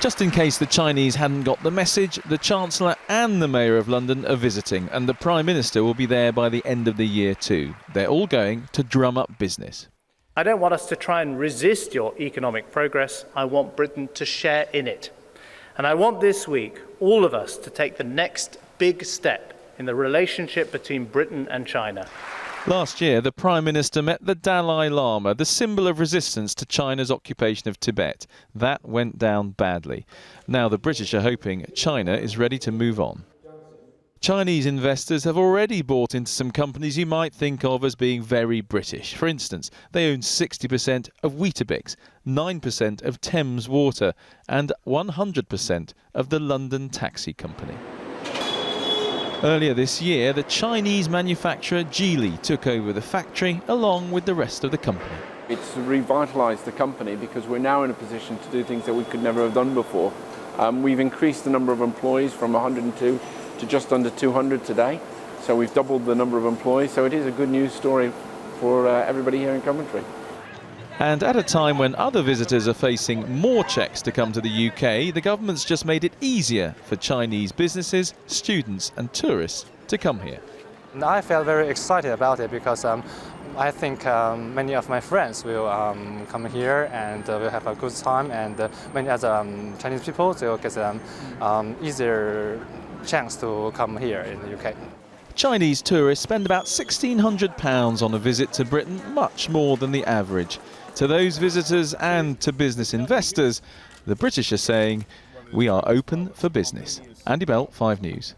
Just in case the Chinese hadn't got the message, the Chancellor and the Mayor of London are visiting, and the Prime Minister will be there by the end of the year too. They're all going to drum up business. I don't want us to try and resist your economic progress. I want Britain to share in it. And I want this week all of us to take the next big step in the relationship between Britain and China. Last year, the Prime Minister met the Dalai Lama, the symbol of resistance to China's occupation of Tibet. That went down badly. Now the British are hoping China is ready to move on. Chinese investors have already bought into some companies you might think of as being very British. For instance, they own 60% of Weetabix, 9% of Thames Water and 100% of the London Taxi Company. Earlier this year, the Chinese manufacturer Geely took over the factory along with the rest of the company. It's revitalised the company because we're now in a position to do things that we could never have done before. We've increased the number of employees from 102 to just under 200 today. So we've doubled the number of employees. So it is a good news story for everybody here in Coventry. And at a time when other visitors are facing more checks to come to the UK, the government's just made it easier for Chinese businesses, students and tourists to come here. I feel very excited about it because I think many of my friends will come here and will have a good time, and many other Chinese people will get an easier chance to come here in the UK. Chinese tourists spend about £1,600 on a visit to Britain, much more than the average. To those visitors and to business investors, the British are saying, we are open for business. Andy Bell, 5 News.